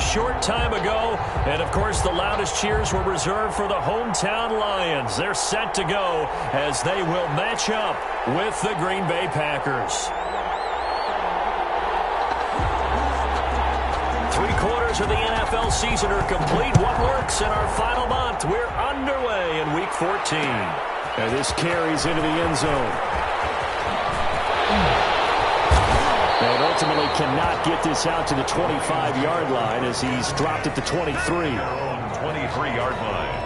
short time ago. And, of course, the loudest cheers were reserved for the hometown Lions. They're set to go as they will match up with the Green Bay Packers. 3/4 of the NFL season are complete. What works in our final month? We're underway in Week 14. And this carries into the end zone. And ultimately cannot get this out to the 25-yard line as he's dropped at the 23. 23-yard line.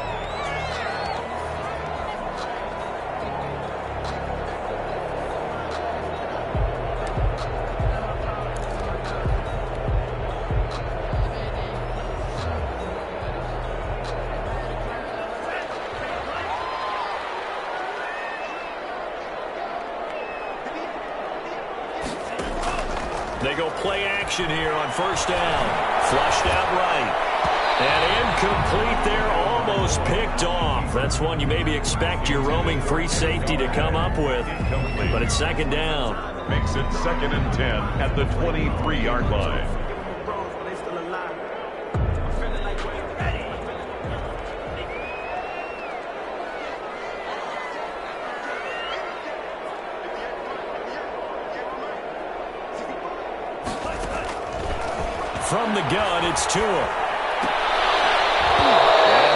They go play action here on first down. Flushed out right. And incomplete there, almost picked off. That's one you maybe expect your roaming free safety to come up with. But it's second down. Makes it 2nd and 10 at the 23-yard line. From the gun, it's Tua. And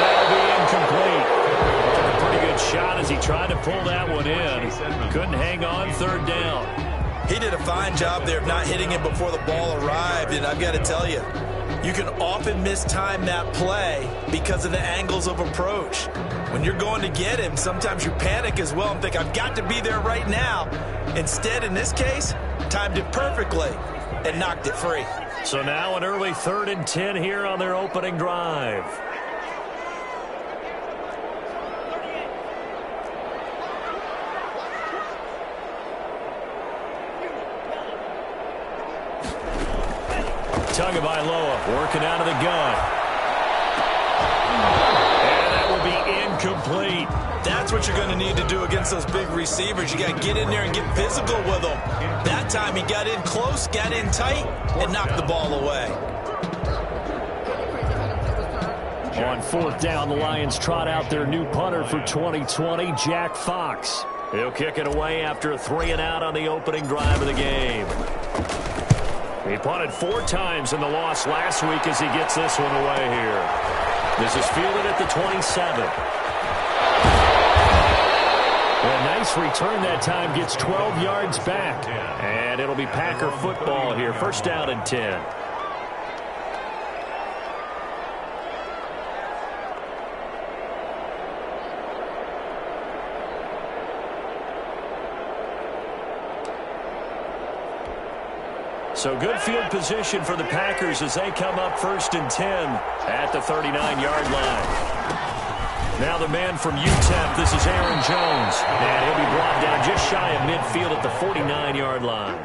that'll be incomplete. Took a pretty good shot as he tried to pull that one in. Couldn't hang on, third down. He did a fine job there of not hitting him before the ball arrived, and I've got to tell you, you can often mistime that play because of the angles of approach. When you're going to get him, sometimes you panic as well and think, I've got to be there right now. Instead, in this case, timed it perfectly and knocked it free. So now an early 3rd and 10 here on their opening drive. Tagovailoa working out of the gun. And that will be incomplete. That's what you're going to need to do against those big receivers. You got to get in there and get physical with them. That time he got in close, got in tight, and knocked the ball away. On 4th down, the Lions trot out their new punter for 2020, Jack Fox. He'll kick it away after a 3-and-out on the opening drive of the game. He punted 4 times in the loss last week as he gets this one away here. This is fielded at the 27. A nice return that time, gets 12 yards back. And it'll be Packer football here. First down and 10. So good field position for the Packers as they come up 1st and 10 at the 39-yard line. Now the man from UTEP, this is Aaron Jones. And he'll be brought down just shy of midfield at the 49-yard line.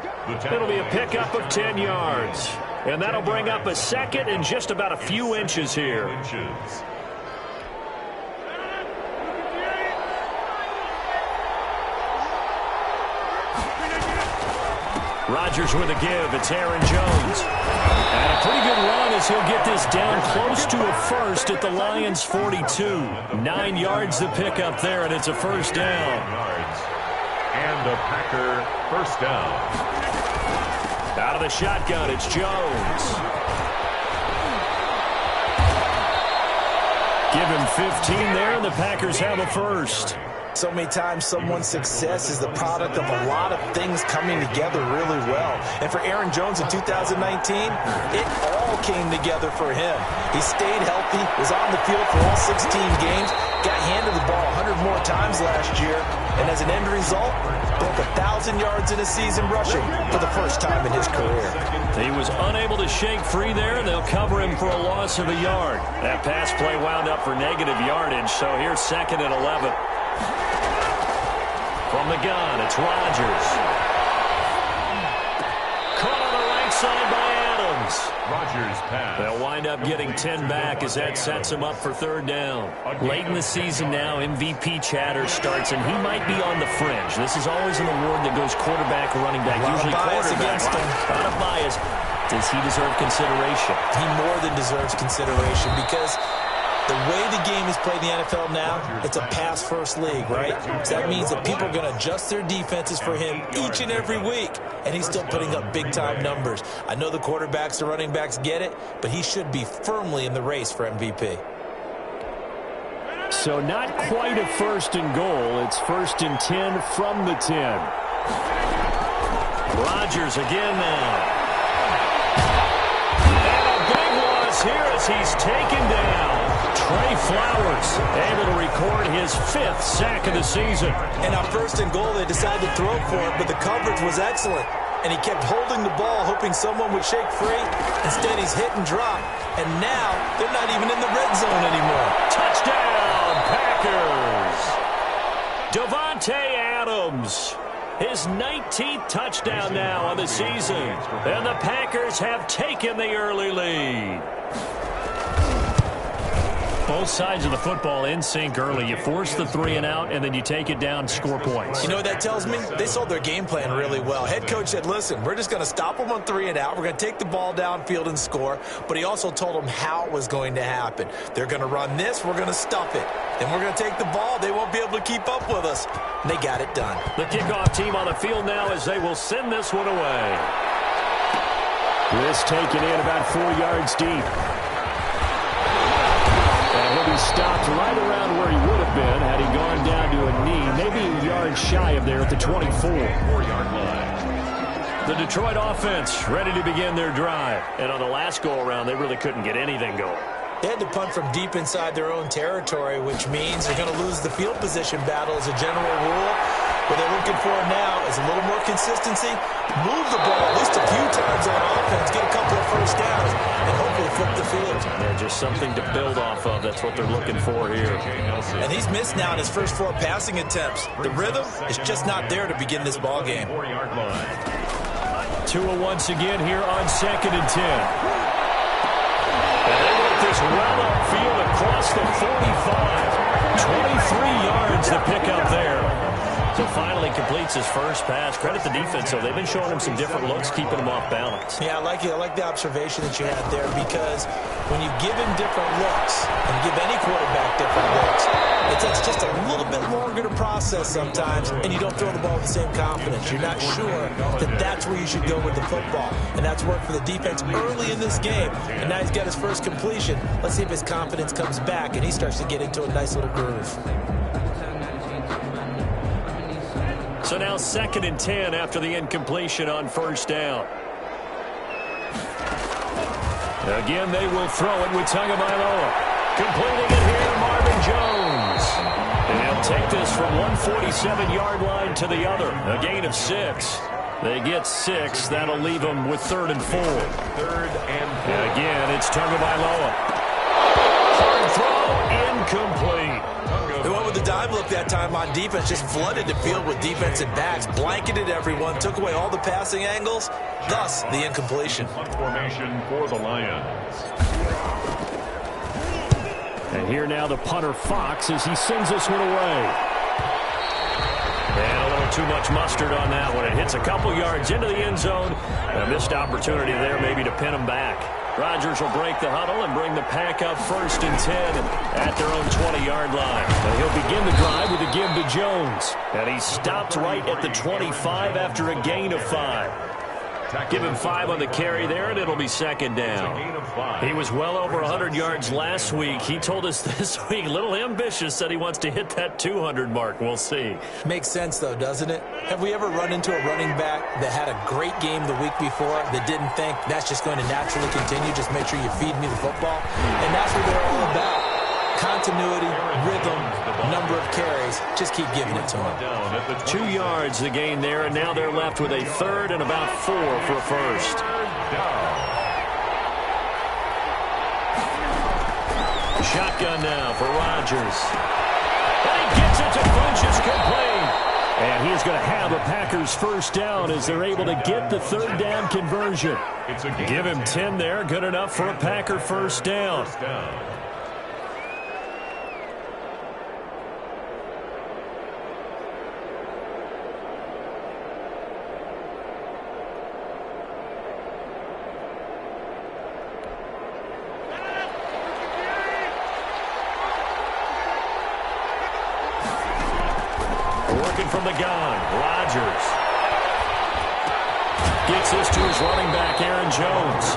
It'll be a pickup of 10 yards. And that'll bring up a 2nd and just about a few inches here. Rodgers with a give. It's Aaron Jones. And a pretty good run as he'll get this down close to a 1st at the Lions' 42. 9 yards to pick up there, and it's a first down. And a Packer first down. Out of the shotgun, it's Jones. Give him 15 there, and the Packers have a first. So many times someone's success is the product of a lot of things coming together really well. And for Aaron Jones in 2019, it all came together for him. He stayed healthy, was on the field for all 16 games, got handed the ball 100 more times last year, and as an end result, broke 1,000 yards in a season rushing for the first time in his career. He was unable to shake free there, and they'll cover him for a loss of a yard. That pass play wound up for negative yardage, so here's 2nd and 11. From the gun, it's Rodgers. Caught on the right side by Adams. Rodgers pass. They'll wind up getting 10 back as that sets him up for 3rd down. Late in the season now, MVP chatter starts, and he might be on the fringe. This is always an award that goes quarterback, running back, usually quarterback. Against him. A lot of bias. Does he deserve consideration? He more than deserves consideration because the way the game is played in the NFL now, it's a pass-first league, right? So that means that people are going to adjust their defenses for him each and every week, and he's still putting up big-time numbers. I know the quarterbacks, the running backs get it, but he should be firmly in the race for MVP. So not quite a first and goal. It's 1st and 10 from the 10. Rodgers again now. And a big loss here as he's taken down. Trey Flowers able to record his 5th sack of the season. And on 1st and goal, they decided to throw for it, but the coverage was excellent. And he kept holding the ball, hoping someone would shake free. Instead, he's hit and drop. And now, they're not even in the red zone anymore. Touchdown, Packers! Davante Adams. His 19th touchdown now on the season. And the Packers have taken the early lead. Both sides of the football in sync early. You force the 3 and out, and then you take it down, score points. You know what that tells me? They sold their game plan really well. Head coach said, listen, we're just going to stop them on 3 and out. We're going to take the ball downfield and score. But he also told them how it was going to happen. They're going to run this. We're going to stuff it. Then we're going to take the ball. They won't be able to keep up with us. And they got it done. The kickoff team on the field now as they will send this one away. This taken in about 4 yards deep. And he'll be stopped right around where he would have been had he gone down to a knee, maybe a yard shy of there at the 24. 4-yard line. The Detroit offense ready to begin their drive. And on the last go-around, they really couldn't get anything going. They had to punt from deep inside their own territory, which means they're going to lose the field position battle as a general rule. What they're looking for now is a little more consistency, move the ball at least a few times on offense, get a couple of first downs, and hopefully flip the field. Yeah, just something to build off of. That's what they're looking for here. And he's missed now in his first 4 passing attempts. The rhythm is just not there to begin this ball game. 4-yard line. Tua once again here on 2nd and 10. And they work this well upfield across the 45. 23 yards to pick up there. So finally completes his first pass. Credit the defense, though. They've been showing him some different looks, keeping him off balance. Yeah, I like the observation that you had there, because when you give him different looks and give any quarterback different looks, it takes just a little bit longer to process sometimes, and you don't throw the ball with the same confidence. You're not sure that that's where you should go with the football. And that's worked for the defense early in this game. And now he's got his first completion. Let's see if his confidence comes back and he starts to get into a nice little groove. So now 2nd and 10 after the incompletion on 1st down. Again, they will throw it with Tagovailoa. Completing it here, Marvin Jones. And he'll take this from 147-yard line to the other. A gain of 6. They get 6. That'll leave them with 3rd and 4. 3rd and 4. And again, it's Tagovailoa. Hard throw, incomplete. They went with the dime look that time on defense, just flooded the field with defensive backs, blanketed everyone, took away all the passing angles, thus the incompletion. Formation for the Lions. And here now the punter Fox as he sends this one away. And a little too much mustard on that one. It hits a couple yards into the end zone. A missed opportunity there maybe to pin him back. Rodgers will break the huddle and bring the pack up 1st and 10 at their own 20-yard line. And he'll begin the drive with a give to Jones. And he stopped right at the 25 after a gain of 5. Give him 5 on the carry there, and it'll be 2nd down. He was well over 100 yards last week. He told us this week, a little ambitious, said he wants to hit that 200 mark. We'll see. Makes sense, though, doesn't it? Have we ever run into a running back that had a great game the week before that didn't think that's just going to naturally continue? Just make sure you feed me the football. And that's what they're all about. Continuity, rhythm, number of carries. Just keep giving it to them. 2 yards the gain there, and now they're left with a 3rd and about 4 for a first. Shotgun now for Rodgers. And he gets it to Funchess complete. And he's going to have a Packers first down as they're able to get the 3rd down conversion. Give him 10 there, good enough for a Packer first down. from the gun. Rodgers gets this to his running back, Aaron Jones.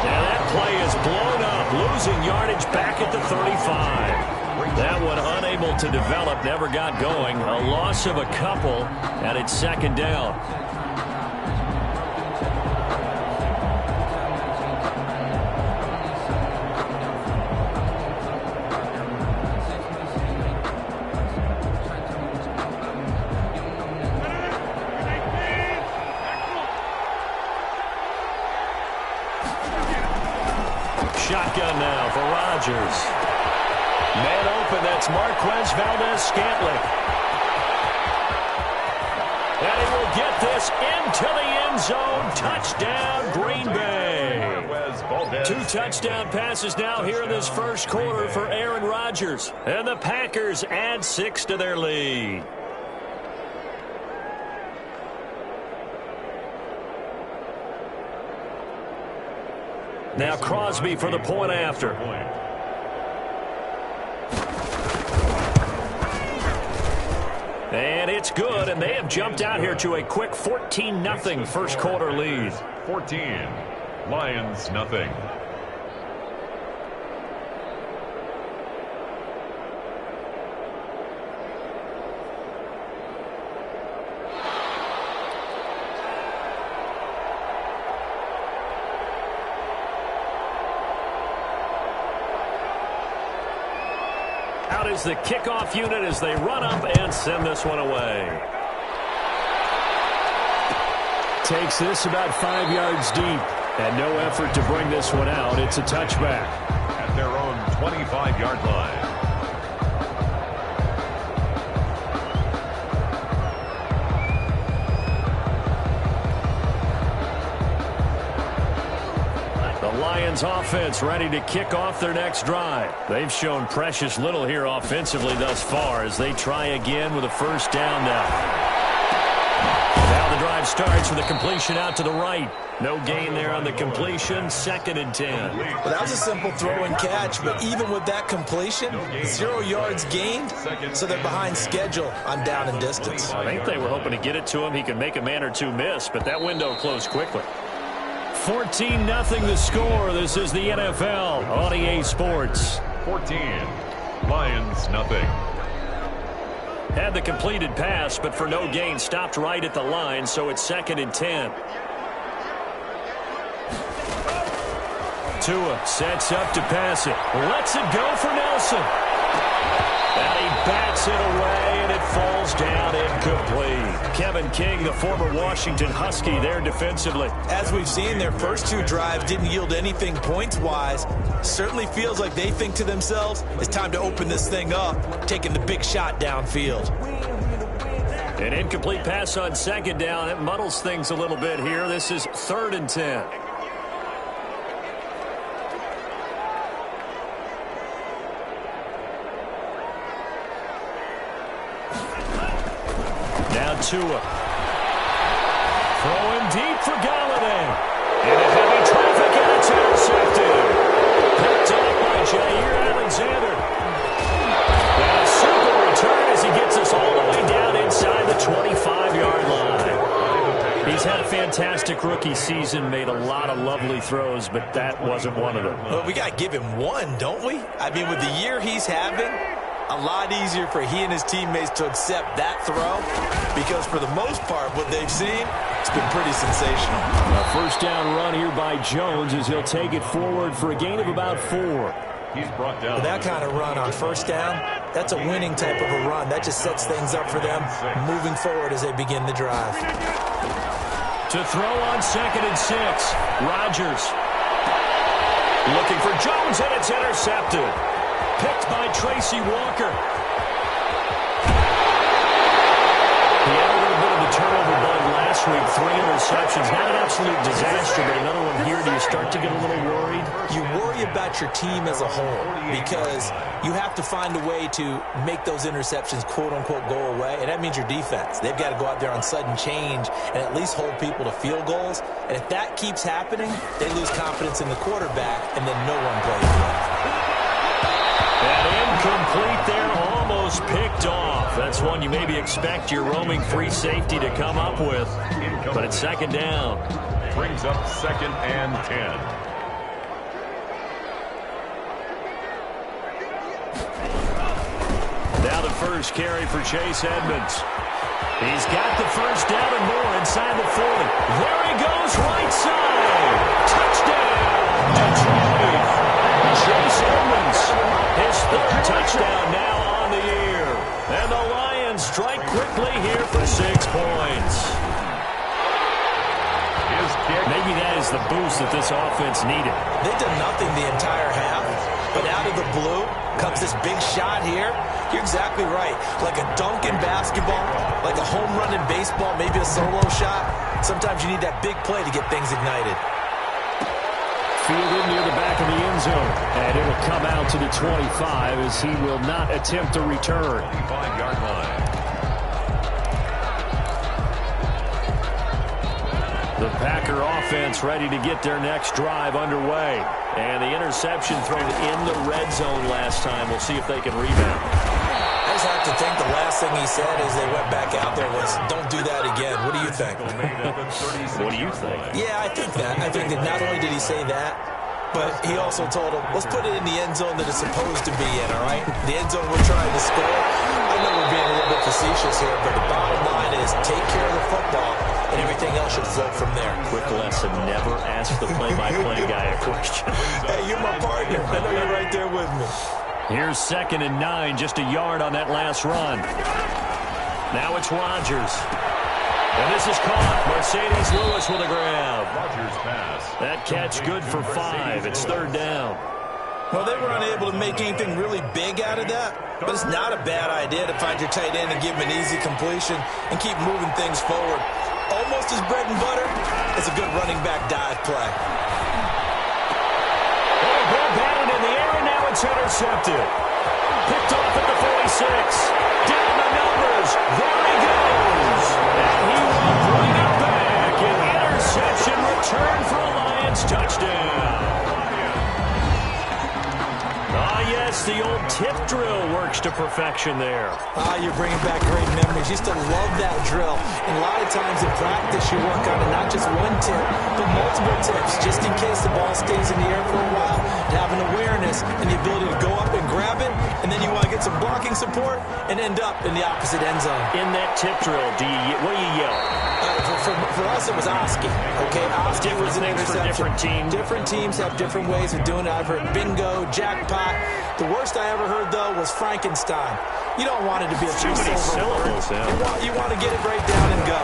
Now that play is blown up, losing yardage back at the 35. That one unable to develop, never got going. A loss of a couple, and it's second down. Shotgun now for Rodgers. Man open, that's Marquez Valdez-Scantling. And he will get this into the end zone. Touchdown, Green Bay. 2 touchdown passes now here in this first quarter for Aaron Rodgers. And the Packers add 6 to their lead. Now Crosby for the point after. And it's good, and they have jumped out here to a quick 14-0 first quarter lead. 14, Lions nothing. Out is the kickoff unit as they run up and send this one away. Takes this about 5 yards deep, and no effort to bring this one out. It's a touchback. At their own 25-yard line. Lions offense ready to kick off their next drive. They've shown precious little here offensively thus far as they try again with a first down now. Now the drive starts with a completion out to the right. No gain there on the completion. 2nd and 10. Well, that was a simple throw and catch, but even with that completion, 0 yards gained, so they're behind schedule on down and distance. I think they were hoping to get it to him. He could make a man or two miss, but that window closed quickly. 14-0 the score. This is the NFL on EA Sports. 14, Lions nothing. Had the completed pass, but for no gain, stopped right at the line, so it's 2nd and 10. Tua sets up to pass it. Lets it go for Nelson. And he bats it away, and it falls down incomplete. Kevin King, the former Washington Husky, there defensively. As we've seen, their first 2 drives didn't yield anything points-wise. Certainly feels like they think to themselves, it's time to open this thing up, taking the big shot downfield. An incomplete pass on 2nd down. It muddles things a little bit here. This is 3rd and 10. Tua. Throwing deep for Galladay. In a heavy traffic, and it's intercepted. Picked up by Jair Alexander. And a super return as he gets us all the way down inside the 25-yard line. He's had a fantastic rookie season, made a lot of lovely throws, but that wasn't one of them. Well, we got to give him one, don't we? I mean, with the year he's having, a lot easier for he and his teammates to accept that throw because for the most part, what they've seen, it's been pretty sensational. A first down run here by Jones as he'll take it forward for a gain of about 4. He's brought down. With that kind of run on first down, that's a winning type of a run. That just sets things up for them moving forward as they begin the drive. To throw on 2nd and 6, Rodgers. Looking for Jones, and it's intercepted. Picked by Tracy Walker. He had a little bit of a turnover bug last week, 3 interceptions. Not an absolute disaster, but another one here. Do you start to get a little worried? You worry about your team as a whole because you have to find a way to make those interceptions, quote-unquote, go away, and that means your defense. They've got to go out there on sudden change and at least hold people to field goals, and if that keeps happening, they lose confidence in the quarterback, and then no one plays well. And incomplete there, almost picked off. That's this one you maybe expect your roaming free safety to come up with. But it's second down. Brings up 2nd and 10. Now the first carry for Chase Edmonds. He's got the first down and more inside the 40. There he goes, right side. Touchdown, Detroit. Chase Edmonds, his 3rd touchdown now on the year. And the Lions strike quickly here for 6 points. Maybe that is the boost that this offense needed. They've done nothing the entire half, but out of the blue comes this big shot here. You're exactly right. Like a dunk in basketball, like a home run in baseball, maybe a solo shot. Sometimes you need that big play to get things ignited. Fielded near the back of the end zone. And it'll come out to the 25 as he will not attempt a return. 25-yard line. The Packer offense ready to get their next drive underway. And the interception thrown in the red zone last time. We'll see if they can rebound. I just have to think the last thing he said as they went back out there was, don't do that again. What do you think? What do you think? Yeah, I think that. I think that not only did he say that, but he also told him, let's put it in the end zone that it's supposed to be in, all right? The end zone we're trying to score. I know we're being a little bit facetious here, but the bottom line is take care of the football, and everything else should flow from there. Quick lesson, never ask the play-by-play guy a question. Hey, you're my partner. I know you're right there with me. Here's 2nd and 9, just a yard on that last run. Now it's Rodgers. And this is caught. Mercedes Lewis with a grab. Rodgers pass. That catch good for 5. It's 3rd down. Well, they were unable to make anything really big out of that, but it's not a bad idea to find your tight end and give him an easy completion and keep moving things forward. Almost as bread and butter as a good running back dive play. Ball batted in the air, and now it's intercepted. Picked off at the 46. Down the numbers. There he goes. And he will bring it back. An interception return for a Lions touchdown. Ah, yes, the old tip drill works to perfection there. You're bringing back great memories. Used to love that drill. And a lot of times in practice, you work on it, not just one tip, but multiple tips, just in case the ball stays in the air for a while. To have an awareness and the ability to go up and grab it, and then you want to get some blocking support and end up in the opposite end zone. In that tip drill, what do you yell? For us, it was Oski. Okay, Oski was an interception. Different teams. Different teams have different ways of doing it. I've heard bingo, jackpot. The worst I ever heard, though, was Frankenstein. You don't want it to be a too many syllables. You want to get it right down and go.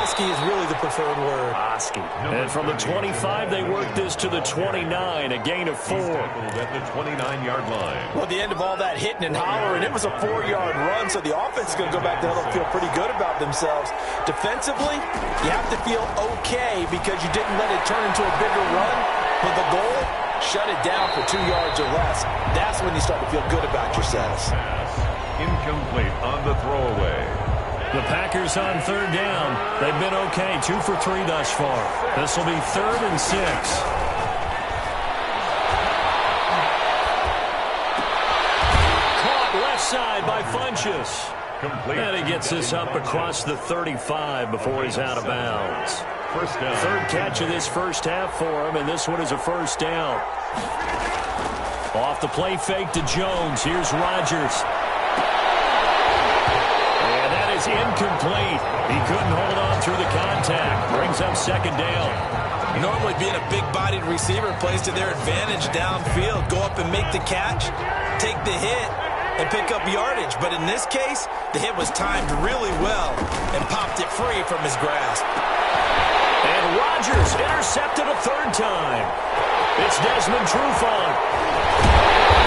Oski is really the preferred word. Oski. And from the 25, they work this to the 29, a gain of 4. At the 29-yard line. Well, the end of all that hitting and hollering, it was a 4-yard run, so the offense is going to go back there and feel pretty good about themselves. Defensively, you have to feel okay because you didn't let it turn into a bigger run, but the goal, shut it down for 2 yards or less. That's when you start to feel good about yourselves. Incomplete on the throwaway. The Packers on 3rd down. They've been okay, 2 for 3 thus far. This will be 3rd and 6. Caught left side by Funchess. Complete. And he gets this up across the 35 before he's out of bounds. First down. 3rd catch of this first half for him, and this one is a 1st down. Off the play fake to Jones. Here's Rodgers. And that is incomplete. He couldn't hold on through the contact. Brings up 2nd down. Normally being a big-bodied receiver plays to their advantage downfield. Go up and make the catch, take the hit, and pick up yardage. But in this case, the hit was timed really well and popped it free from his grasp. And Rodgers intercepted a 3rd time. It's Desmond Trufant.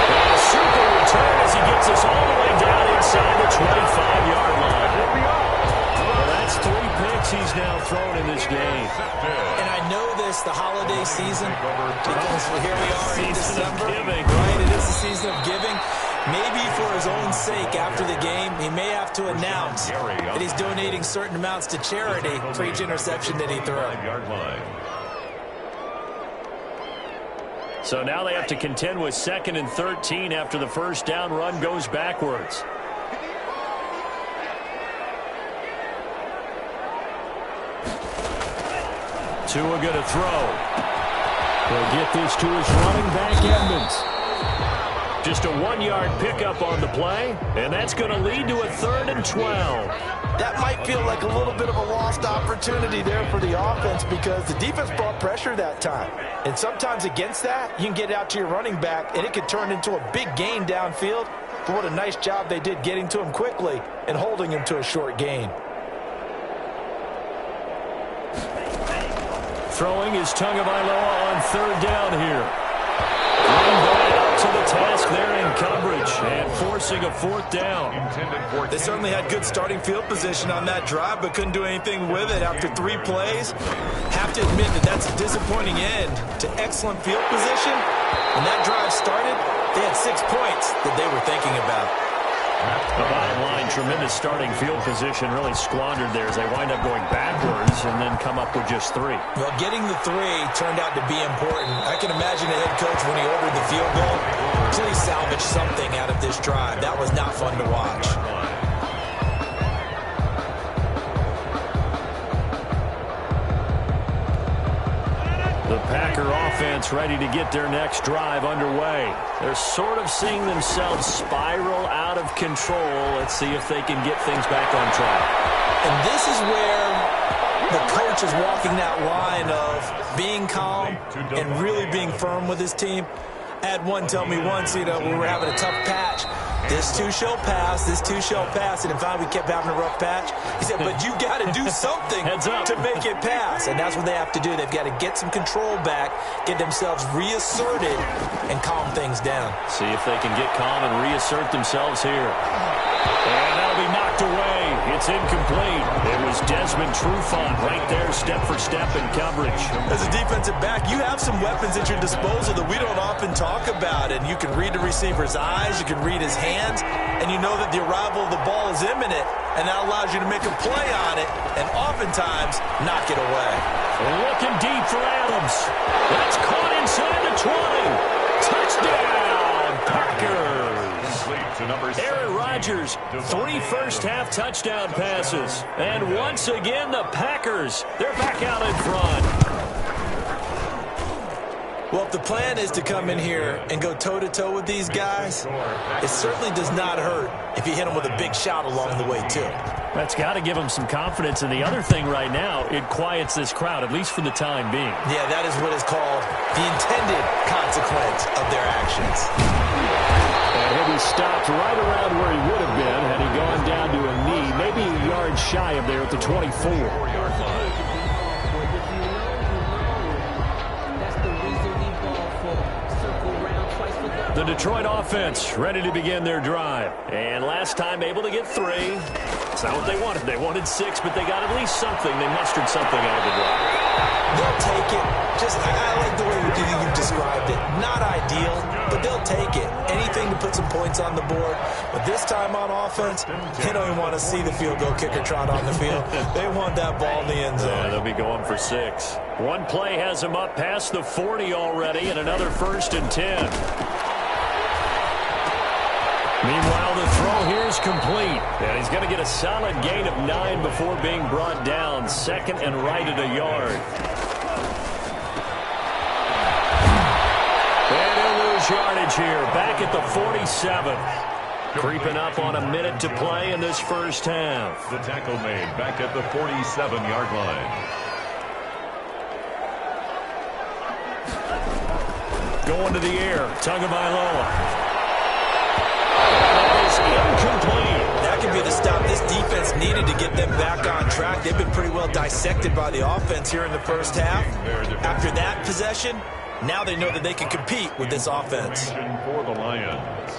And a super return as he gets us all the way down inside the 25-yard line. Well, that's 3 picks he's now thrown in this game. And I know this, the holiday season, because here we are in December. Right, it is the season of giving. Maybe for his own sake, after the game, he may have to announce that he's donating certain amounts to charity for each interception that he threw. So now they have to contend with 2nd and 13 after the 1st down run goes backwards. Tua going to throw. He'll get this to his running back, Edmonds. Just a 1-yard pickup on the play, and that's going to lead to a 3rd and 12. That might feel like a little bit of a lost opportunity there for the offense because the defense brought pressure that time. And sometimes against that, you can get out to your running back, and it could turn into a big gain downfield. But what a nice job they did getting to him quickly and holding him to a short gain. Throwing is Tagovailoa on 3rd down here. Green Bay up to the task there in coverage and forcing a 4th down. They certainly had good starting field position on that drive, but couldn't do anything with it after 3 plays. Have to admit that that's a disappointing end to excellent field position. When that drive started, they had 6 points that they were thinking about. The bottom line, tremendous starting field position, really squandered there as they wind up going backwards and then come up with just 3. Well, getting the 3 turned out to be important. I can imagine the head coach when he ordered the field goal, please salvage something out of this drive. That was not fun to watch. The Packer offense ready to get their next drive underway. They're sort of seeing themselves spiral out of control. Let's see if they can get things back on track. And this is where the coach is walking that line of being calm and really being firm with his team. I had one tell me once, we were having a tough patch. This too shall pass, this too shall pass. And finally we kept having a rough patch. He said, but you got to do something to make it pass. And that's what they have to do. They've got to get some control back, get themselves reasserted, and calm things down. See if they can get calm and reassert themselves here. And that'll be knocked away. It's incomplete. It was Desmond Trufant right there, step for step in coverage. As a defensive back, you have some weapons at your disposal that we don't often talk about. And you can read the receiver's eyes, you can read his hands, and you know that the arrival of the ball is imminent. And that allows you to make a play on it and oftentimes knock it away. Looking deep for Adams. That's caught inside the 20. Touchdown, Packers. Aaron Rodgers, 3 first-half touchdown passes. And once again, the Packers, they're back out in front. Well, if the plan is to come in here and go toe-to-toe with these guys, it certainly does not hurt if you hit them with a big shout along the way, too. That's got to give them some confidence. And the other thing right now, it quiets this crowd, at least for the time being. Yeah, that is what is called the intended consequence of their actions. And he'll be stopped right around where he would have been had he gone down to a knee, maybe a yard shy of there at the 24-yard line. The Detroit offense ready to begin their drive. And last time able to get 3. It's not what they wanted. They wanted 6, but they got at least something. They mustered something out of the drive. They'll take it. I like the way you described it. Not ideal, but they'll take it. Anything to put some points on the board. But this time on offense, they don't even want to see the field goal kicker trot on the field. They want that ball in the end zone. Yeah, they'll be going for 6. One play has them up past the 40 already, and another 1st and 10. Meanwhile, the throw here is complete. And he's going to get a solid gain of 9 before being brought down. 2nd and right at a yard. And he'll lose yardage here. Back at the 47. Creeping up on a minute to play in this first half. The tackle made back at the 47-yard line. Going to the air. Tagovailoa. That is incomplete. That could be the stop this defense needed to get them back on track. They've been pretty well dissected by the offense here in the first half. After that possession, now they know that they can compete with this offense. For the Lions.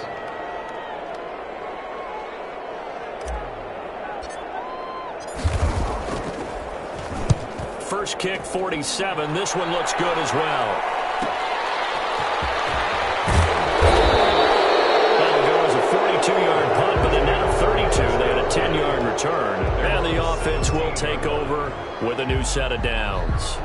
First kick, 47. This one looks good as well. That'll go as a 42-yard punt, but a net of 32. They had a 10-yard return. And the offense will take over with a new set of downs.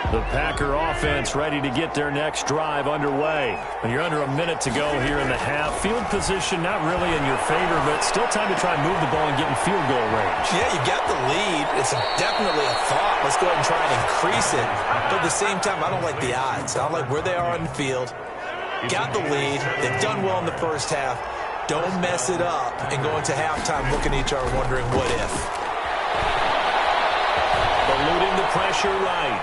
The Packer offense ready to get their next drive underway. You're under a minute to go here in the half. Field position not really in your favor, but still time to try and move the ball and get in field goal range. Yeah, you got the lead. It's definitely a thought. Let's go ahead and try and increase it. But at the same time, I don't like the odds. I don't like where they are on the field. Got the lead. They've done well in the first half. Don't mess it up and go into halftime looking at each other wondering what if. Eluding the pressure right.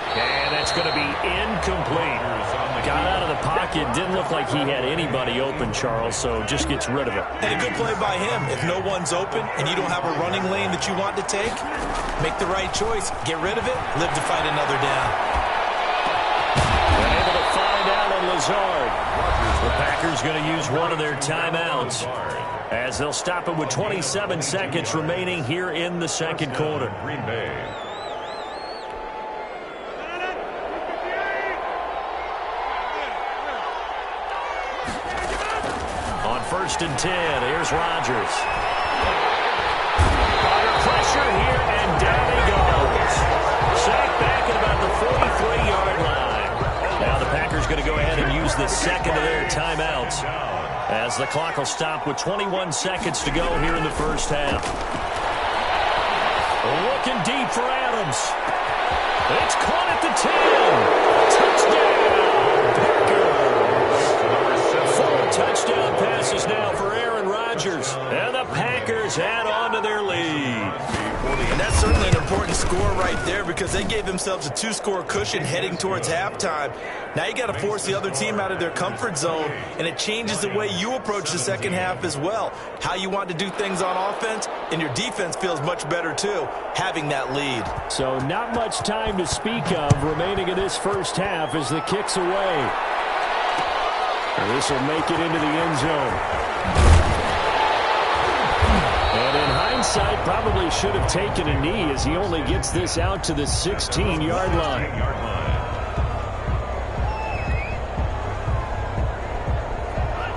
And that's going to be incomplete. Got out of the pocket. Didn't look like he had anybody open, Charles, so just gets rid of it. And a good play by him. If no one's open and you don't have a running lane that you want to take, make the right choice. Get rid of it. Live to fight another down. They're able to find out on Lazard. The Packers going to use one of their timeouts as they'll stop it with 27 seconds remaining here in the second quarter. Green Bay. On 1st and 10, here's Rodgers. Under pressure here, and down he goes. Sacked back at about the 43-yard line. Now the Packers going to go ahead and use the second of their timeouts as the clock will stop with 21 seconds to go here in the first half. Looking deep for Adams. It's caught at the 10. Touchdown, Packers. 4 touchdown passes now for Aaron Rodgers. And the Packers add on to their lead. And that's certainly an important score right there because they gave themselves a 2-score cushion heading towards halftime. Now you got to force the other team out of their comfort zone, and it changes the way you approach the second half as well. How you want to do things on offense, and your defense feels much better too, having that lead. So not much time to speak of remaining in this first half as the kick's away. And this will make it into the end zone. And in hindsight, probably should have taken a knee as he only gets this out to the 16-yard line.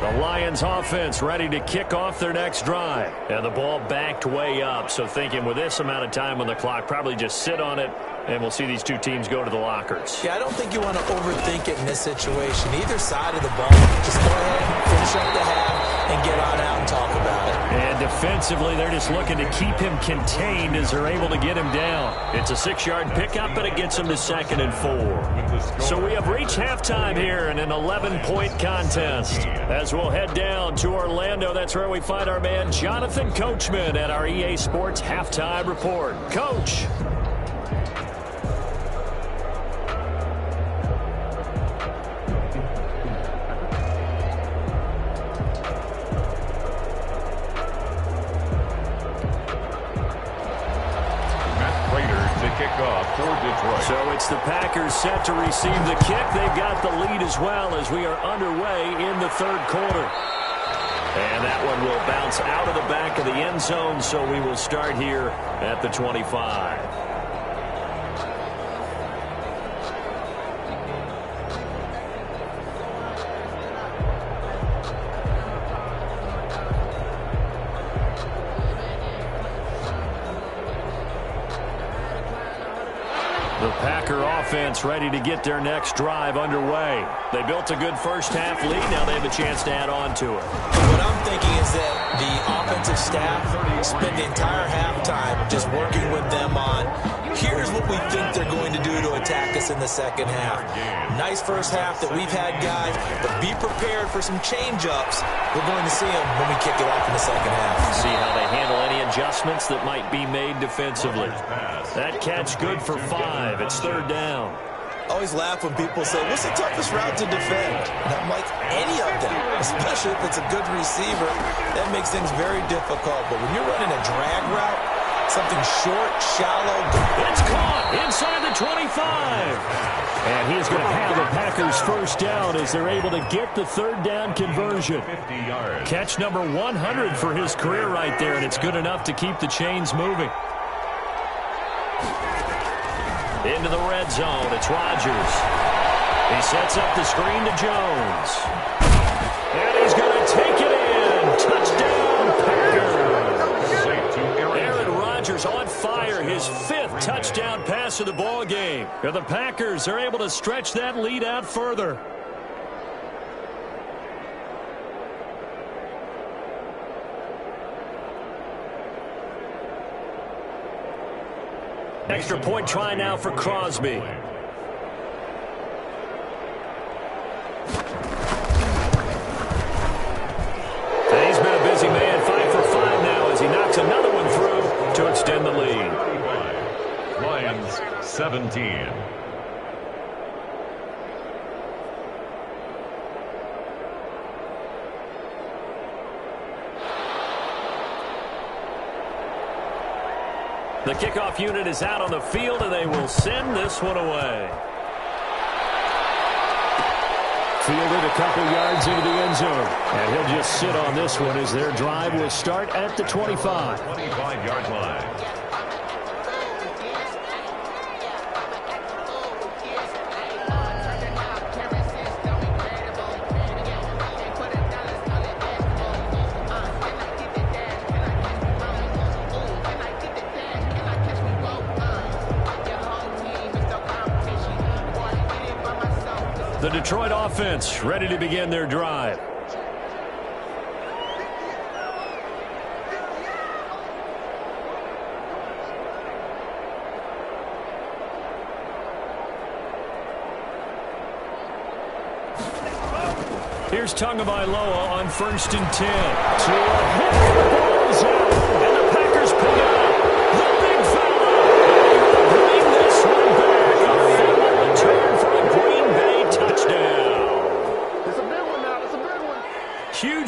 The Lions offense ready to kick off their next drive. And the ball backed way up, so thinking with this amount of time on the clock, probably just sit on it, and we'll see these two teams go to the lockers. Yeah, I don't think you want to overthink it in this situation. Either side of the ball, just go ahead, finish up the half, and get on out and talk about it. And defensively, they're just looking to keep him contained as they're able to get him down. It's a 6-yard pickup, and it gets him to 2nd and 4. So we have reached halftime here in an 11-point contest. As we'll head down to Orlando, that's where we find our man Jonathan Coachman at our EA Sports Halftime Report. Coach. So it's the Packers set to receive the kick. They've got the lead as well as we are underway in the third quarter. And that one will bounce out of the back of the end zone, so we will start here at the 25. The Packer offense ready to get their next drive underway. They built a good first half lead. Now they have a chance to add on to it. What I'm thinking is that the offensive staff spent the entire halftime just working with them on, here's what we think they're going to do to attack us in the second half. Nice first half that we've had, guys, but be prepared for some change-ups. We're going to see them when we kick it off in the second half. See how they handle any adjustments that might be made defensively. That catch good for 5. It's 3rd down. I always laugh when people say, what's the toughest route to defend? And I'm like, any of them, especially if it's a good receiver. That makes things very difficult. But when you're running a drag route, something short, shallow. It's caught inside the 25. And he's going to have the Packers first down as they're able to get the 3rd down conversion. Catch number 100 for his career right there, and it's good enough to keep the chains moving. Into the red zone, it's Rodgers. He sets up the screen to Jones. And he's going to take it in. Touchdown, Packers. Aaron Rodgers on fire. His his 5th touchdown pass of the ball game. The Packers are able to stretch that lead out further. Extra point try now for Crosby. And he's been a busy man, 5 for 5 now as he knocks another one through to extend the lead. Lions 17. The kickoff unit is out on the field, and they will send this one away. Fielded a couple yards into the end zone. And he'll just sit on this one as their drive will start at the 25. 25-yard line. The Detroit offense ready to begin their drive. Here's Tagovailoa on 1st and 10. And the Packers pick it up. The big fella. Bring this one back. A fumble return for a Green Bay touchdown. It's a big one now. It's a big one.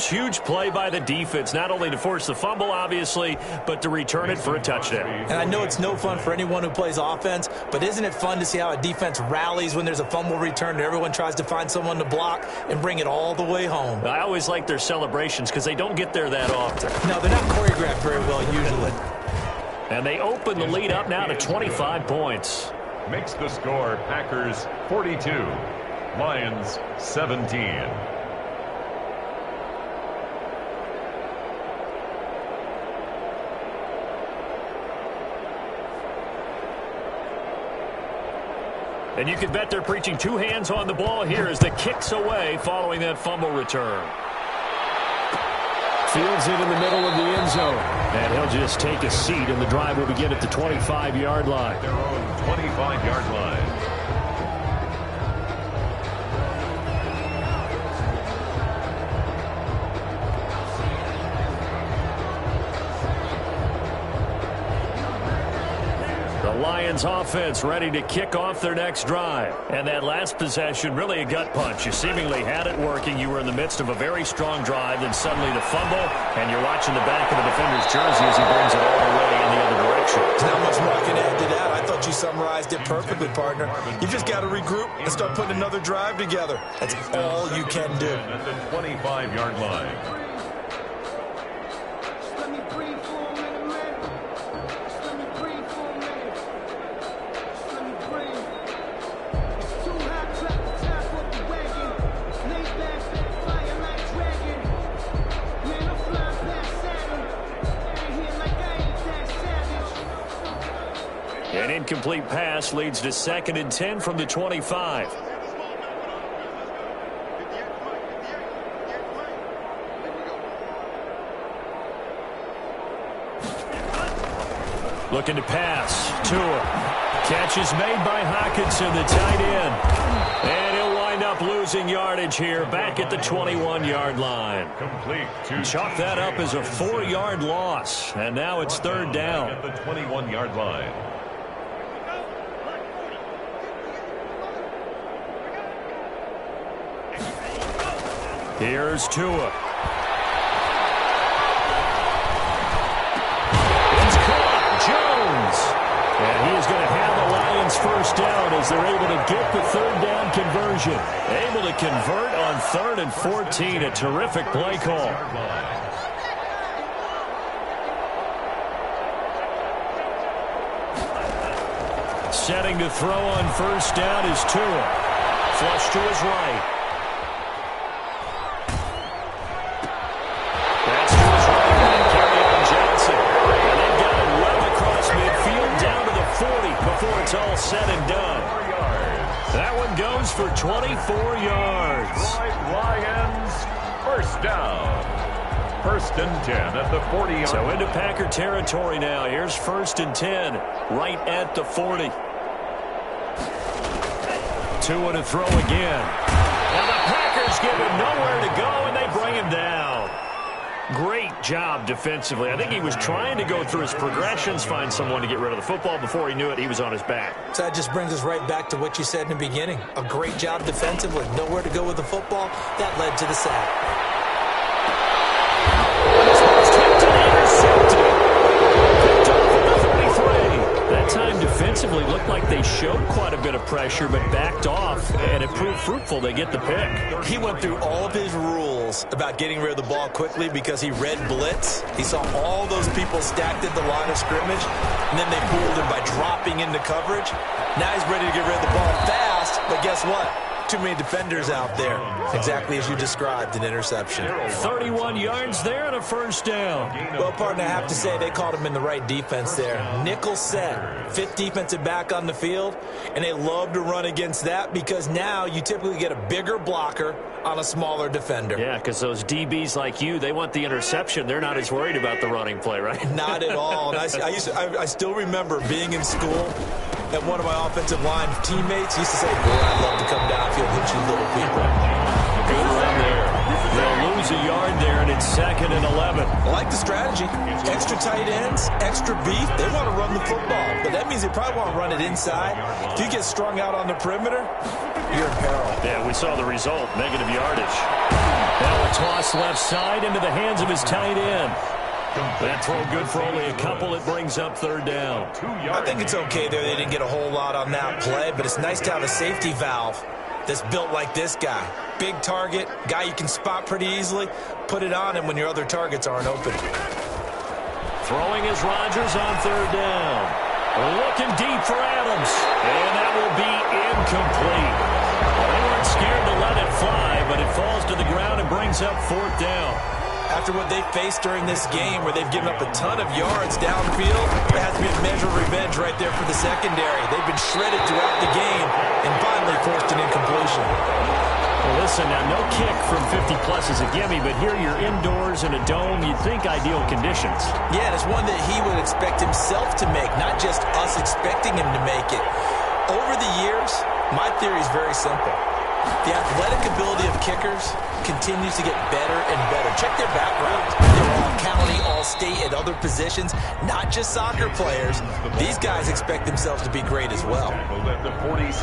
Huge play by the defense, not only to force the fumble, obviously, but to return it for a touchdown. And I know it's no fun for anyone who plays offense, but isn't it fun to see how a defense rallies when there's a fumble return and everyone tries to find someone to block and bring it all the way home? I always like their celebrations because they don't get there that often. No, they're not choreographed very well usually. And they open the lead up now to 25 points. Makes the score Packers 42, Lions 17. And you can bet they're preaching 2 hands on the ball here as the kick's away following that fumble return. Fields it in the middle of the end zone. And he'll just take a seat, and the drive will begin at the 25-yard line. Their own 25-yard line. Lions offense ready to kick off their next drive. And that last possession, really a gut punch. You seemingly had it working. You were in the midst of a very strong drive, then suddenly the fumble, and you're watching the back of the defender's jersey as he brings it all the way in the other direction. There's not much more I can add to that. I thought you summarized it perfectly, partner. You just got to regroup and start putting another drive together. That's all you can do. At the 25-yard line. An incomplete pass leads to 2nd and 10 from the 25. Looking to pass. Tua. Catch is made by Hockenson, the tight end. And he'll wind up losing yardage here back at the 21-yard line. Complete. Chalk that up as a 4-yard loss. And now it's 3rd down. At the 21-yard line. Here's Tua. And he is going to have the Lions first down as they're able to get the 3rd down conversion. Able to convert on 3rd and 14. A terrific play call. Setting to throw on 1st down is Tua. Flush to his right. That's to his right back, Kerryon Johnson. And they've got him well across midfield down to 34 yards. Lions, first down. 1st and 10 at the 40-yard. So into Packer territory now. Here's 1st and 10 right at the 40. Tua to throw again. Now the Packers give him nowhere to go, and they bring him down. Great job defensively. I think he was trying to go through his progressions, find someone to get rid of the football. Before he knew it, he was on his back. So that just brings us right back to what you said in the beginning. A great job defensively. Nowhere to go with the football. That led to the sack. That time defensively looked like they showed quite a bit of pressure but backed off, and it proved fruitful. They get the pick. He went through all of his rules about getting rid of the ball quickly because he read blitz. He saw all those people stacked at the line of scrimmage, and then they fooled him by dropping into coverage. Now he's ready to get rid of the ball fast, but guess what? Too many defenders out there. Exactly as you described, an interception. 31 yards there and a 1st down. Well, partner, I have to say they called him in the right defense there. Nickel set, 5th defensive back on the field, and they love to run against that because now you typically get a bigger blocker on a smaller defender. Yeah, because those DBs like you, they want the interception. They're not as worried about the running play, right? Not at all. And I still remember being in school, and one of my offensive line teammates used to say, boy, I'd love to come downfield and hit you little people. Good run there. They'll lose a yard there, and it's 2nd and 11. I like the strategy. Extra tight ends, extra beef. They want to run the football, but that means they probably want to run it inside. If you get strung out on the perimeter, you're in peril. Yeah, we saw the result, negative yardage. Now a toss left side into the hands of his tight end. That throw good for only a couple. It brings up 3rd down. I think it's okay there. They didn't get a whole lot on that play, but it's nice to have a safety valve that's built like this guy. Big target, guy you can spot pretty easily. Put it on him when your other targets aren't open. Throwing is Rodgers on 3rd down. Looking deep for Adams, and that will be incomplete. They weren't scared to let it fly, but it falls to the ground and brings up 4th down. After what they faced during this game where they've given up a ton of yards downfield, there has to be a measure of revenge right there for the secondary. They've been shredded throughout the game and finally forced an incompletion. Well, listen, now no kick from 50-plus is a gimme, but here you're indoors in a dome. You'd think ideal conditions. Yeah, and it's one that he would expect himself to make, not just us expecting him to make it. Over the years, my theory is very simple. The athletic ability of kickers continues to get better and better. Check their backgrounds. They're all county, all state, at other positions, not just soccer players. These guys expect themselves to be great as well.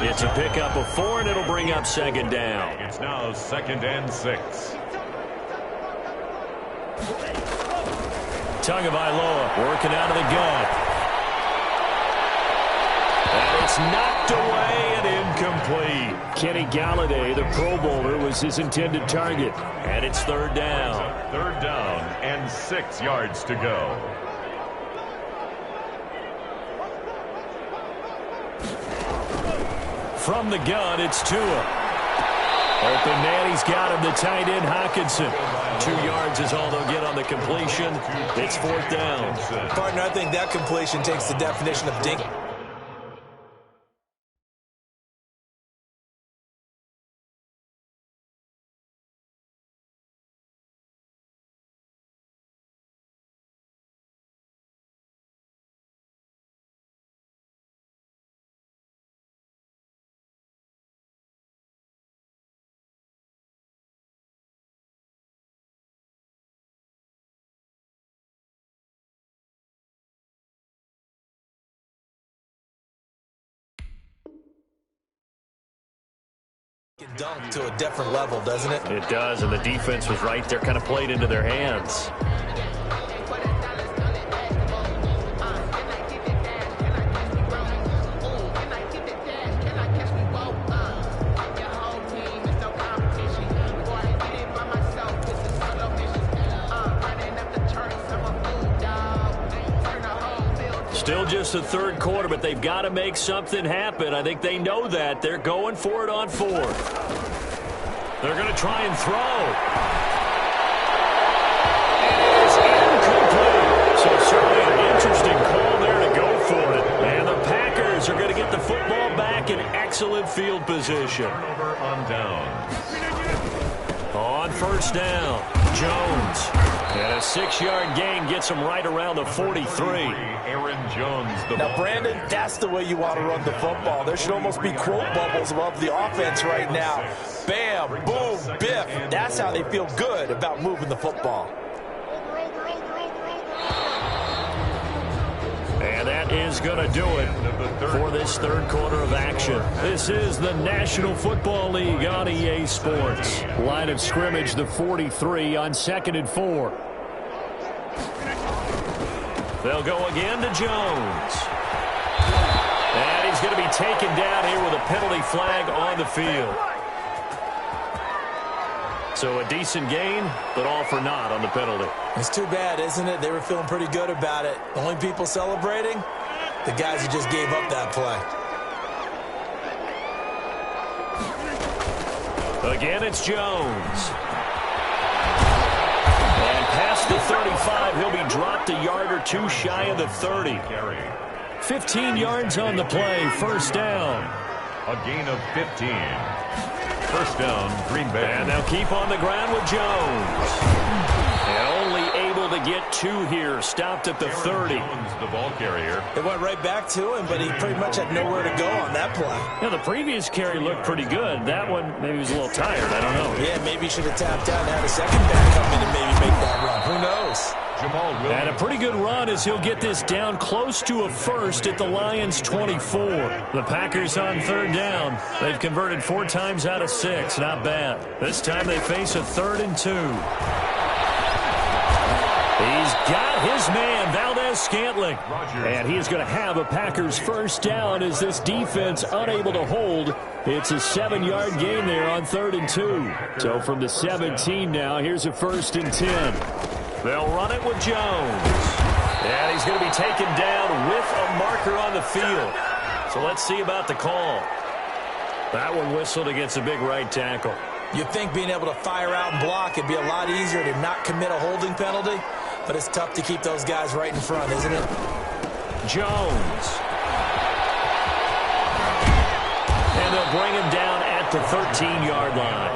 It's a pickup of 4, and it'll bring up 2nd down. It's now 2nd and 6. Tagovailoa working out of the gun. And it's knocked away and incomplete. Kenny Galladay, the Pro Bowler, was his intended target. And it's 3rd down. 3rd down and 6 yards to go. From the gun, it's Tua. Open man, he's got him, the tight end, Hockenson. 2 yards is all they'll get on the completion. It's 4th down. Partner, I think that completion takes the definition of dink. Dunk to a different level, doesn't it? It does, and the defense was right there, kind of played into their hands. Still just the 3rd quarter, but they've got to make something happen. I think they know that. They're going for it on 4th. They're going to try and throw. It is incomplete. So certainly an interesting call there to go for it. And the Packers are going to get the football back in excellent excellent field position. Turnover on downs. On first down, Jones. And a 6-yard gain gets him right around the 43. Aaron Jones. Now, Brandon, that's the way you want to run the football. There should almost be quote bubbles above the offense right now. Bam, boom, biff. That's how they feel good about moving the football. And that is going to do it for this third quarter of action. This is the National Football League on EA Sports. Line of scrimmage, the 43 on 2nd and 4. They'll go again to Jones. And he's going to be taken down here with a penalty flag on the field. So a decent gain, but all for naught on the penalty. It's too bad, isn't it? They were feeling pretty good about it. The only people celebrating, the guys who just gave up that play. Again, it's Jones. And past the 35, he'll be dropped a yard or two shy of the 30. 15 yards on the play, first down. A gain of 15. First down, Green Bay. And they'll keep on the ground with Jones. And only able to get 2 here. Stopped at the 30. Jones, the ball carrier. It went right back to him, but he pretty much had nowhere to go on that play. Yeah, the previous carry looked pretty good. That one, maybe he was a little tired. I don't know. Yeah, maybe he should have tapped out and had a second back come in and maybe make that run. Who knows? And a pretty good run as he'll get this down close to a first at the Lions' 24. The Packers on third down. They've converted 4 times out of 6. Not bad. This time they face a 3rd and 2. He's got his man, Valdez-Scantling. And he is going to have a Packers first down as this defense unable to hold. It's a 7-yard gain there on 3rd and 2. So from the 17 now, here's a 1st and 10. They'll run it with Jones. And he's going to be taken down with a marker on the field. So let's see about the call. That one whistled against a big right tackle. You'd think being able to fire out and block it'd be a lot easier to not commit a holding penalty, but it's tough to keep those guys right in front, isn't it? Jones. And they'll bring him down at the 13-yard line.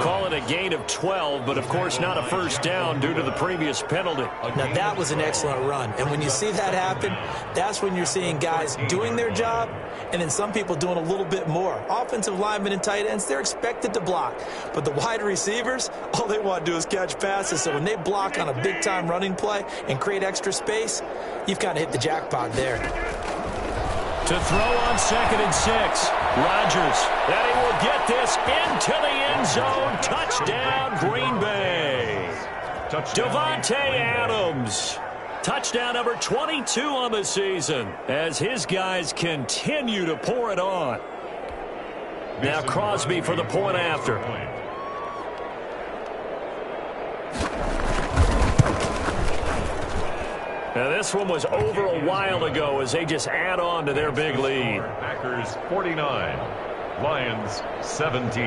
Call it a gain of 12, but of course not a first down due to the previous penalty. Now that was an excellent run, and when you see that happen, that's when you're seeing guys doing their job and then some people doing a little bit more. Offensive linemen and tight ends, they're expected to block, but the wide receivers, all they want to do is catch passes. So when they block on a big-time running play and create extra space, you've kind of hit the jackpot there. To throw on 2nd and 6. Rodgers, and he will get this into the end zone. Touchdown, Green Bay. Devontae Adams. Touchdown number 22 on the season as his guys continue to pour it on. Now Crosby for the point after. Now this one was over a while ago as they just add on to their big lead. Packers 49, Lions 17.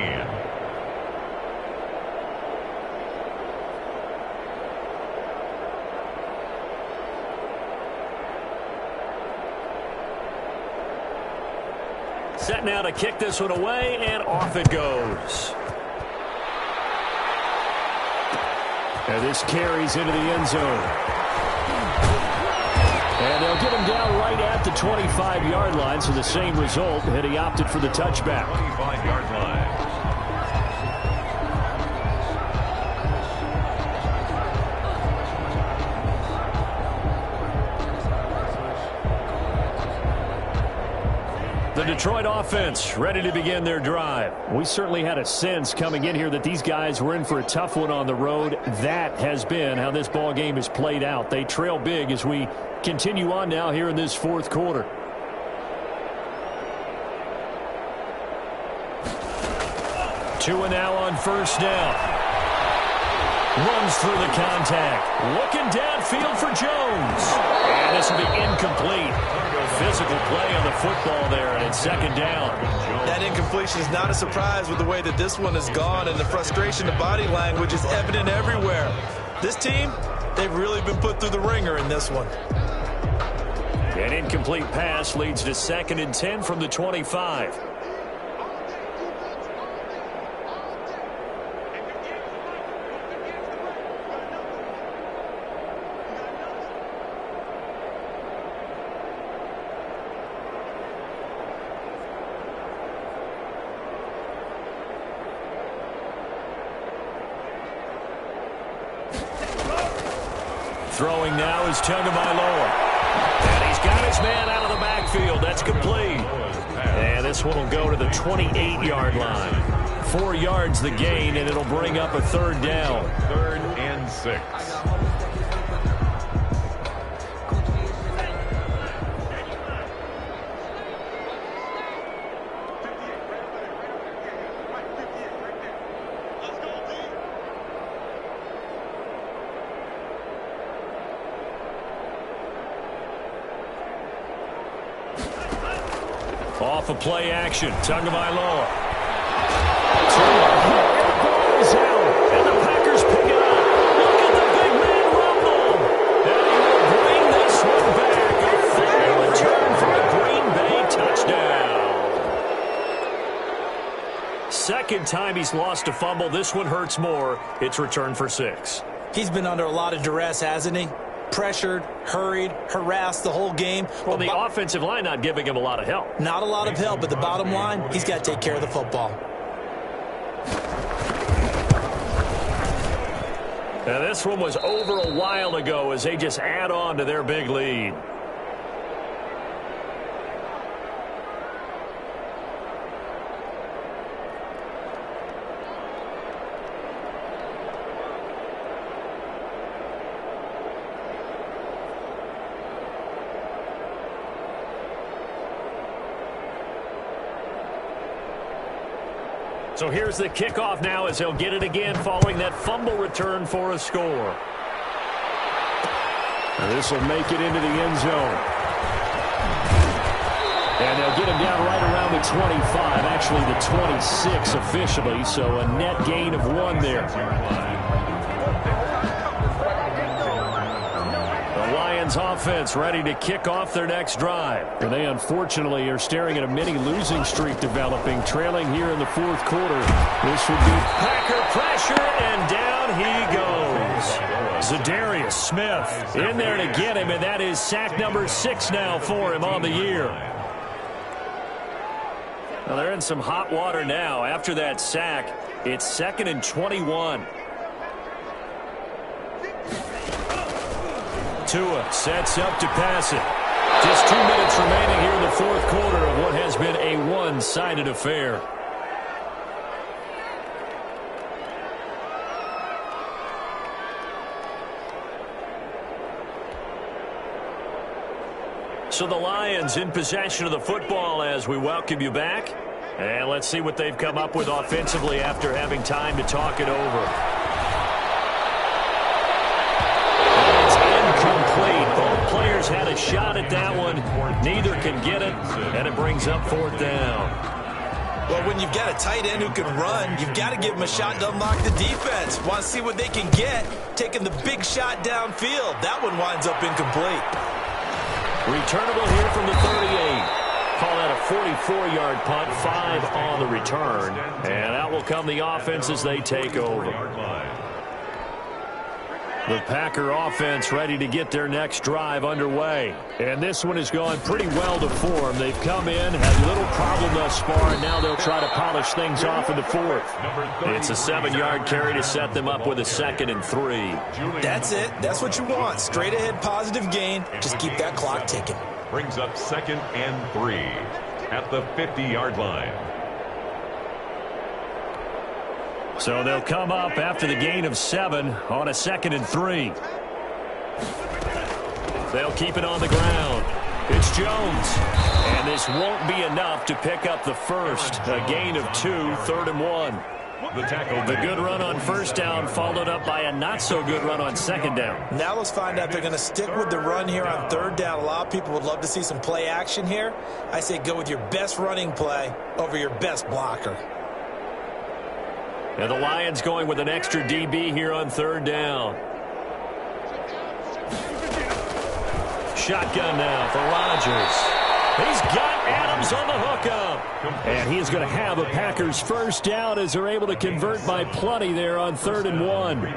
Set now to kick this one away, and off it goes. And this carries into the end zone. And they'll get him down right at the 25-yard line, so the same result, and he opted for the touchback. 25-yard line. The Detroit offense ready to begin their drive. We certainly had a sense coming in here that these guys were in for a tough one on the road. That has been how this ball game is played out. They trail big as we continue on now here in this fourth quarter. Two and now on first down. Runs through the contact. Looking downfield for Jones. And this will be incomplete. Physical play on the football there, and it's second down. That incompletion is not a surprise with the way that this one has gone, and the frustration, the body language is evident everywhere. This team, they've really been put through the ringer in this one. An incomplete pass leads to 2nd and 10 from the 25. Throwing now is Tagovailoa. And he's got his man out of the backfield. That's complete. And this one will go to the 28-yard line. 4 yards the gain, and it'll bring up a third down. 3rd and 6. Off of play action, Tagovailoa. And the Packers pick it up. Look at the big man rumble. And he will bring this one back. A full return for a Green Bay touchdown. Second time he's lost a fumble. This one hurts more. It's returned for 6. He's been under a lot of duress, hasn't he? Pressured, hurried, harassed the whole game. Well, the offensive line not giving him a lot of help. Not a lot of help, but the bottom line, he's got to take care of the football. Now, this one was over a while ago as they just add on to their big lead. So here's the kickoff now as he'll get it again following that fumble return for a score. This will make it into the end zone. And they'll get him down right around the 25, actually the 26 officially, so a net gain of 1 there. Offense ready to kick off their next drive. And they unfortunately are staring at a mini losing streak developing, trailing here in the 4th quarter. This would be Packer pressure, and down he goes. Zadarius Smith in there to get him, and that is sack number 6 now for him on the year. Well, they're in some hot water now. After that sack, it's 2nd and 21. Tua sets up to pass it. Just 2 minutes remaining here in the 4th quarter of what has been a one-sided affair. So the Lions in possession of the football as we welcome you back. And let's see what they've come up with offensively after having time to talk it over. Both players had a shot at that one. Neither can get it, and it brings up 4th down. Well, when you've got a tight end who can run, you've got to give him a shot to unlock the defense. Want to see what they can get, taking the big shot downfield. That one winds up incomplete. Returnable here from the 38. Call that a 44-yard punt, 5 on the return. And out will come the offense as they take over. The Packer offense ready to get their next drive underway. And this one has gone pretty well to form. They've come in, had little problem thus far, and now they'll try to polish things off in the 4th. It's a 7-yard carry to set them up with a 2nd and 3. That's it. That's what you want. Straight ahead positive gain. Just keep that clock ticking. Brings up 2nd and 3 at the 50-yard line. So they'll come up after the gain of 7 on a 2nd and 3. They'll keep it on the ground. It's Jones. And this won't be enough to pick up the first. A gain of 2, 3rd and 1. The good run on 1st down followed up by a not-so-good run on 2nd down. Now let's find out if they're going to stick with the run here on 3rd down. A lot of people would love to see some play action here. I say go with your best running play over your best blocker. And the Lions going with an extra DB here on 3rd down. Shotgun now for Rodgers. He's got Adams on the hookup. And he is going to have a Packers 1st down as they're able to convert by plenty there on 3rd and 1.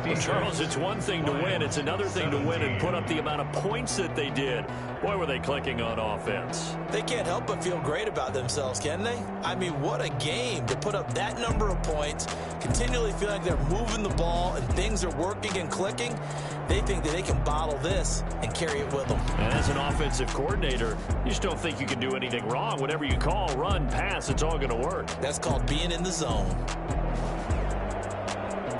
Well, Charles, it's one thing to win. It's another thing to win and put up the amount of points that they did. Boy, were they clicking on offense. They can't help but feel great about themselves, can they? I mean, what a game to put up that number of points, continually feel like they're moving the ball and things are working and clicking. They think that they can bottle this and carry it with them. And as an offensive coordinator, you just don't think you can do anything wrong. Whatever you call, run, pass, it's all going to work. That's called being in the zone.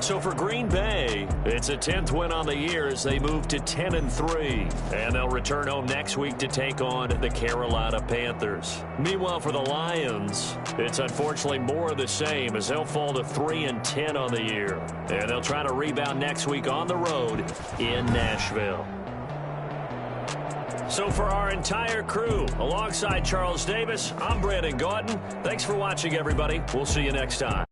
So for Green Bay, it's a 10th win on the year as they move to 10-3. And they'll return home next week to take on the Carolina Panthers. Meanwhile, for the Lions, it's unfortunately more of the same as they'll fall to 3-10 on the year. And they'll try to rebound next week on the road in Nashville. So for our entire crew, alongside Charles Davis, I'm Brandon Gaudin. Thanks for watching, everybody. We'll see you next time.